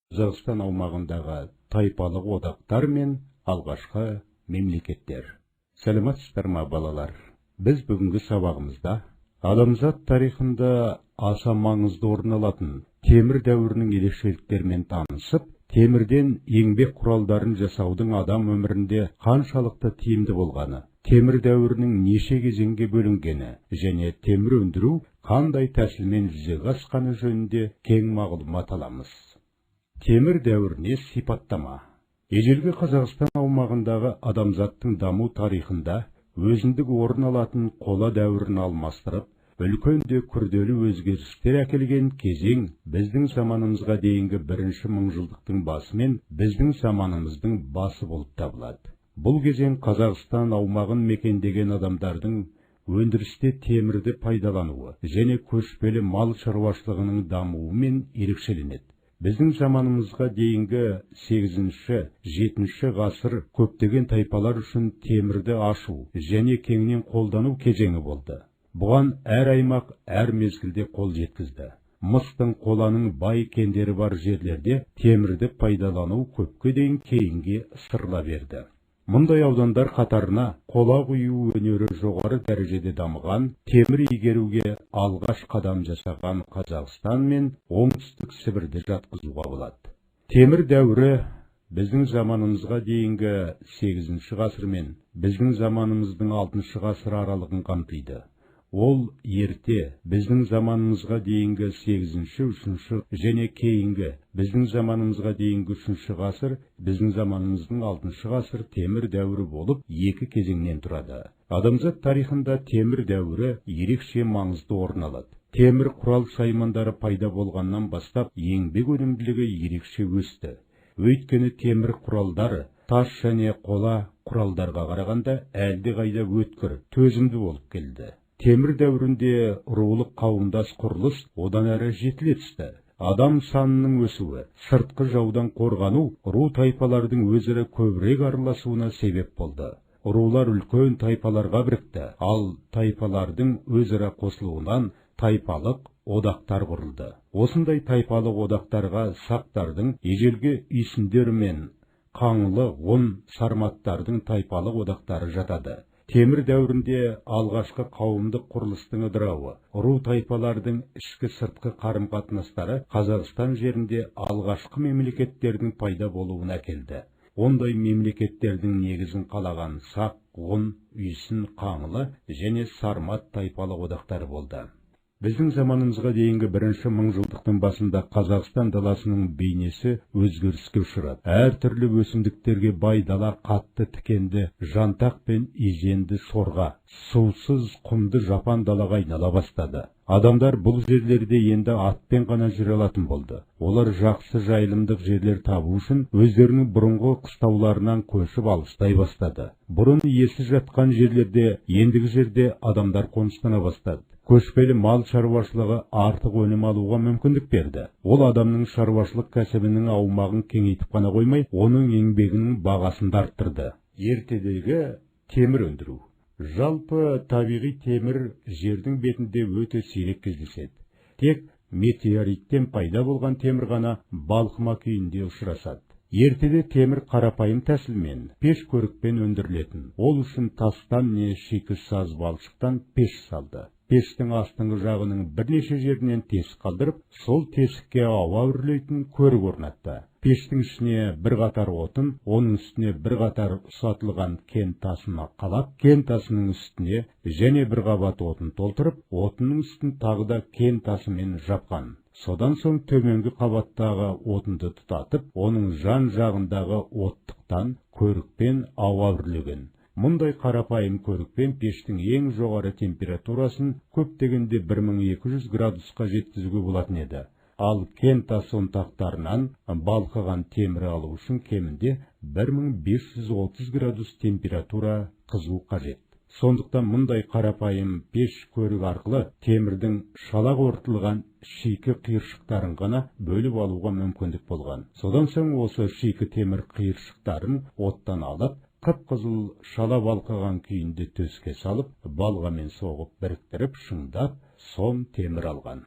Қазақстан аумағындағы тайпалық одақтар мен алғашқы мемлекеттер. Сәлеметсіздер ме, балалар? Біз бүгінгі сабағымызда адамзат тарихында аса маңызды орын алатын темір дәуірінің ерекшеліктерімен танысып, темірден еңбек құралдарын жасаудың адам өмірінде қаншалықты тиімді болғаны, темір дәуірінің неше кезеңге бөлінгені және темір өндіру қандай тәсілмен жүзеге асқаны жөнінде кең мағлұмат аламыз. Темір дәуіріне сипаттама. Ежелгі Қазақстан аумағындағы адамзаттың даму тарихында өзіндік орын алатын қола дәуірін алмастырып, үлкен де күрделі өзгерістер әкелген кезең біздің заманымызға дейінгі бірінші мыңжылдықтың басы мен біздің заманымыздың басы болып табылады. Бұл кезең Қазақстан аумағын мекендеген адамдардың өндірісте темірді пайдалануы және көшпелі мал шаруашылығының дамуымен ерекшеленеді. Біздің заманымызға дейінгі 8-7 ғасыр көптеген тайпалар үшін темірді ашу және кеңінен қолдану кезеңі болды. Бұған әр аймақ әр мезгілде қол жеткізді. Мыстың, қоланың бай кендері бар жерлерде темірді пайдалану көпке дейін кейінге ысырыла берді. Мұндай аудандар қатарына қола құю өнері жоғары дәрежеде дамыған, темір игеруге алғаш қадам жасаған Қазақстан мен оңтүстік Сібірді жатқызуға болады. Темір дәуірі біздің заманымызға дейінгі 8 ғасыр мен біздің заманымыздың 6 ғасыр аралығын қамтиды. Ол ерте біздің заманымызға дейінгі 8-3 және кейінгі біздің заманымызға дейінгі 3 ғасыр, біздің заманымыздың 6 ғасыр темір дәуірі болып екі кезеңнен тұрады. Адамзат тарихында темір дәуірі ерекше маңызды орын алады. Темір құрал саймандары пайда болғаннан бастап еңбек өнімділігі ерекше өсті. Өйткені темір құралдары тас және қола құралдарға қарағанда әлдеқайда өткір, төзімді болып келді. Темір дәуірінде рулық қауымдас құрылыс одан әрі жетіле түсті. Адам санының өсуі, сыртқы жаудан қорғану ру тайпалардың өзара көбірек араласуына себеп болды. Рулар үлкен тайпаларға бірікті, ал тайпалардың өзара қосылуынан тайпалық одақтар құрылды. Осындай тайпалық одақтарға сақтардың, ежелгі үйсіндер мен қаңлы, ғұн, сарматтардың тайпалық одақтары жатады. Темір дәуірінде алғашқы қауымдық құрылыстың ыдырауы, ру тайпалардың ішкі сыртқы қарым-қатынастары Қазақстан жерінде алғашқы мемлекеттердің пайда болуына әкелді. Ондай мемлекеттердің негізін қалаған сақ, ғұн, үйсін, қаңлы және сармат тайпалық одақтары болды. Біздің заманымызға дейінгі бірінші мыңжылдықтың басында Қазақстан даласының бейнесі өзгеріске ұшырады. Әр түрлі өсімдіктерге бай дала қатты тікенді, жантақ пен еженді сорға, сусыз құмды жапан далаға айнала бастады. Адамдар бұл жерлерде енді атпен ғана жүре алатын болды. Олар жақсы жайылымдық жерлер табу үшін өздерінің бұрынғы қыстауларынан көшіп алыстай бастады. Бұрын иесіз жатқан жерлерде, ендігі жерде адамдар қоныстана бастады. Көшпелі мал шаруашылығы артық өнім алуға мүмкіндік берді. Ол адамның шаруашылық кәсібінің аумағын кеңейтіп қана қоймай, оның еңбегінің бағасын да арттырды. Ертедегі темір өндіру. Жалпы табиғи темір жердің бетінде өте сирек кездеседі. Тек метеориттен пайда болған темір ғана балқыма күйінде ұшырасады. Ертеде темір қарапайым тәсілмен, пеш көрікпен өндірілетін. Ол үшін тастан не шикі саз балшықтан пеш салды. Пештің астыңғы жағының бірнеше жерінен тесік қалдырып, сол тесікке ауа үрлейтін көрік орнатты. Пештің ішіне бір қатар отын, оның үстіне бір қатар ұсатылған кен тасына қалап, кен тасының үстіне және бір қабат отын толтырып, отынның үстін тағы да кен тасымен жапқан. Содан соң төменгі қабаттағы отынды тұтатып, оның жан жағындағы оттықтан көрікпен ауа үрлеген. Мұндай қарапайым көрікпен пештің ең жоғары температурасын көптегенде 1200 градусқа жеткізуге болатын еді. Ал кен тас ұнтақтарынан балқыған темір алу үшін кемінде 1530 градус температура қызу қажет. Сондықтан мұндай қарапайым пеш көрік арқылы темірдің шала қорытылған шикі қиыршықтарын ғана бөліп алуға мүмкіндік болған. Содан соң осы шикі темір қиыршықтарын оттан алып, қып-қызыл шала балқыған күйінде төске салып, балғамен соғып біріктіріп, шыңдап, сом темір алған.